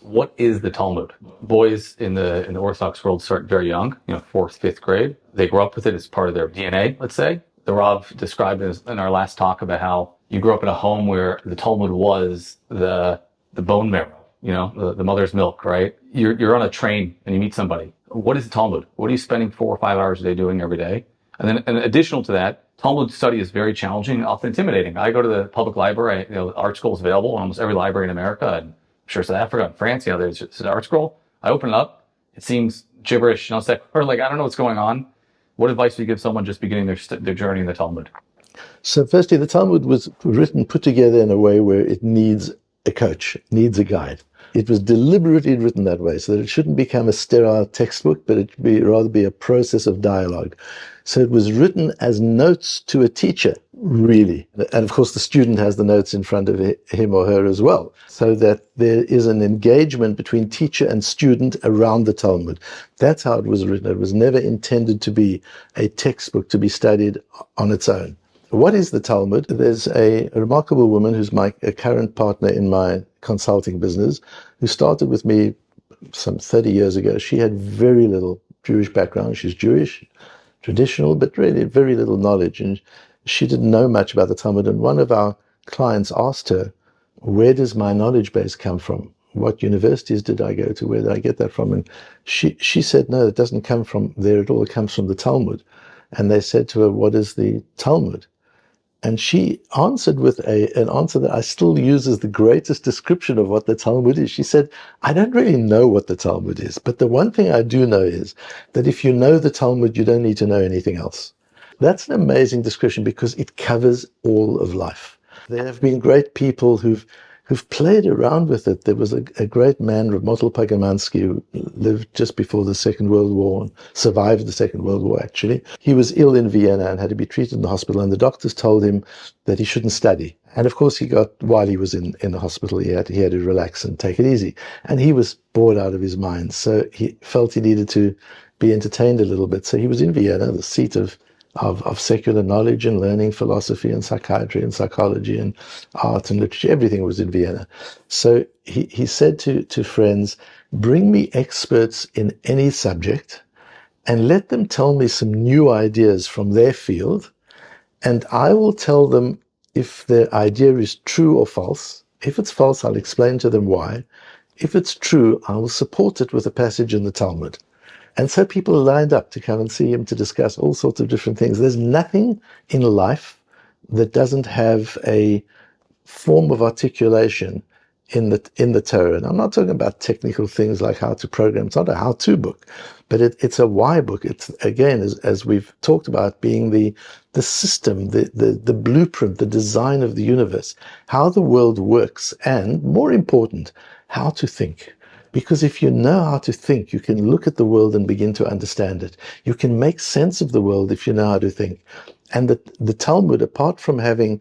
What is the Talmud? Boys in the Orthodox world start very young, fourth, fifth grade. They grow up with it as part of their DNA, let's say. The Rav described in our last talk about how you grew up in a home where the Talmud was the bone marrow, the mother's milk, right? You're on a train and you meet somebody. What is the Talmud? What are you spending 4 or 5 hours a day doing every day? And then, in additional to that, Talmud study is very challenging and often intimidating. I go to the public library. Art Scroll is available in almost every library in America, and I'm sure South Africa and France. There's an Art Scroll. I open it up. It seems gibberish. Or like I don't know what's going on. What advice do you give someone just beginning their journey in the Talmud? So firstly, the Talmud was put together in a way where it needs a coach, needs a guide. It was deliberately written that way so that it shouldn't become a sterile textbook, but it should rather be a process of dialogue. So it was written as notes to a teacher, really. And of course, the student has the notes in front of him or her as well, so that there is an engagement between teacher and student around the Talmud. That's how it was written. It was never intended to be a textbook to be studied on its own. What is the Talmud? There's a remarkable woman who's a current partner in my consulting business, who started with me some 30 years ago. She had very little Jewish background. She's Jewish, traditional, but really very little knowledge. And she didn't know much about the Talmud. And one of our clients asked her, where does my knowledge base come from? What universities did I go to? Where did I get that from? And she said, no, it doesn't come from there at all. It comes from the Talmud. And they said to her, what is the Talmud? And she answered with an answer that I still use as the greatest description of what the Talmud is. She said, I don't really know what the Talmud is, but the one thing I do know is that if you know the Talmud, you don't need to know anything else. That's an amazing description because it covers all of life. There have been great people who've played around with it. There was a great man, Rav Motel Pagamansky, who lived just before the Second World War and survived the Second World War, actually. He was ill in Vienna and had to be treated in the hospital, and the doctors told him that he shouldn't study. And of course, while he was in the hospital, he had to relax and take it easy. And he was bored out of his mind, so he felt he needed to be entertained a little bit. So he was in Vienna, the seat of secular knowledge and learning, philosophy and psychiatry and psychology and art and literature. Everything was in Vienna. So he said to friends, bring me experts in any subject and let them tell me some new ideas from their field, and I will tell them if their idea is true or false. If it's false, I'll explain to them why. If it's true, I will support it with a passage in the Talmud. And so people lined up to come and see him to discuss all sorts of different things. There's nothing in life that doesn't have a form of articulation in the Torah. And I'm not talking about technical things like how to program. It's not a how-to book, but it's a why book. It's, again, as we've talked about, being the system, the blueprint, the design of the universe, how the world works, and more important, how to think. Because if you know how to think, you can look at the world and begin to understand it. You can make sense of the world if you know how to think. And the Talmud, apart from having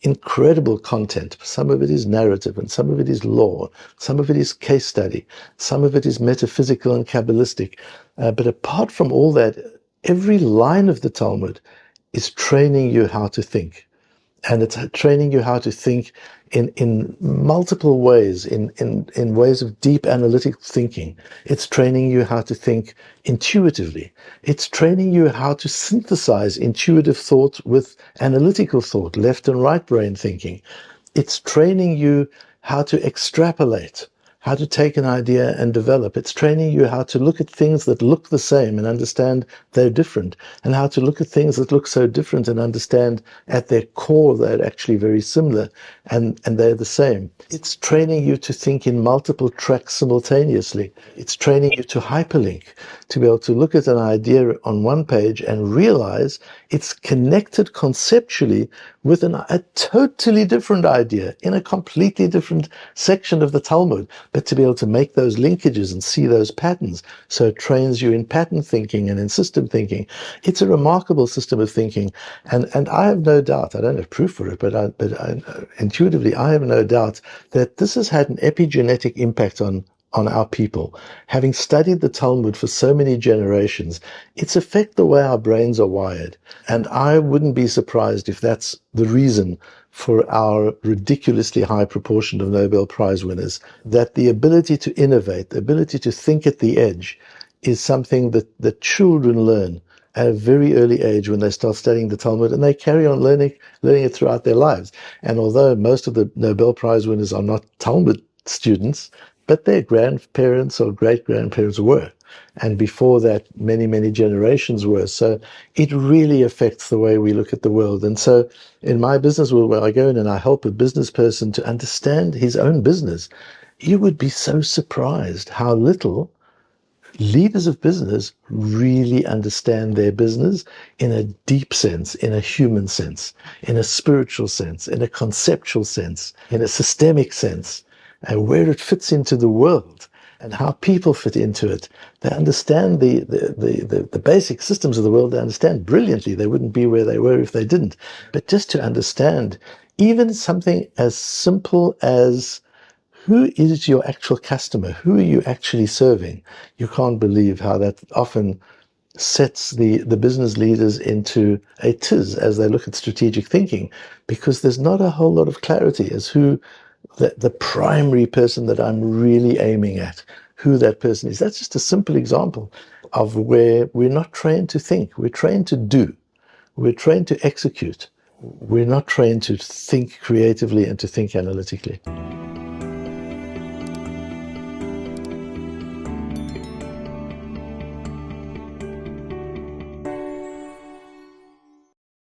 incredible content, some of it is narrative and some of it is law, some of it is case study, some of it is metaphysical and Kabbalistic. But apart from all that, every line of the Talmud is training you how to think. And it's training you how to think in multiple ways, in ways of deep analytic thinking. It's training you how to think intuitively. It's training you how to synthesize intuitive thought with analytical thought, left and right brain thinking. It's training you how to extrapolate, how to take an idea and develop. It's training you how to look at things that look the same and understand they're different, and how to look at things that look so different and understand at their core they're actually very similar and they're the same. It's training you to think in multiple tracks simultaneously. It's training you to hyperlink, to be able to look at an idea on one page and realize it's connected conceptually with a totally different idea in a completely different section of the Talmud, but to be able to make those linkages and see those patterns. So it trains you in pattern thinking and in system thinking. It's a remarkable system of thinking. And I have no doubt, I don't have proof for it, but intuitively, I have no doubt that this has had an epigenetic impact on on our people. Having studied the Talmud for so many generations, it's affected the way our brains are wired. And I wouldn't be surprised if that's the reason for our ridiculously high proportion of Nobel Prize winners, that the ability to innovate, the ability to think at the edge, is something that children learn at a very early age when they start studying the Talmud, and they carry on learning it throughout their lives. And although most of the Nobel Prize winners are not Talmud students, but their grandparents or great-grandparents were. And before that, many, many generations were. So it really affects the way we look at the world. And so in my business world, where I go in and I help a business person to understand his own business, you would be so surprised how little leaders of business really understand their business in a deep sense, in a human sense, in a spiritual sense, in a conceptual sense, in a systemic sense, and where it fits into the world and how people fit into it. They understand the basic systems of the world. They understand brilliantly. They wouldn't be where they were if they didn't. But just to understand even something as simple as who is your actual customer? Who are you actually serving? You can't believe how that often sets the business leaders into a tiz as they look at strategic thinking, because there's not a whole lot of clarity as who the primary person that I'm really aiming at, who that person is. That's just a simple example of where we're not trained to think. We're trained to do. We're trained to execute. We're not trained to think creatively and to think analytically.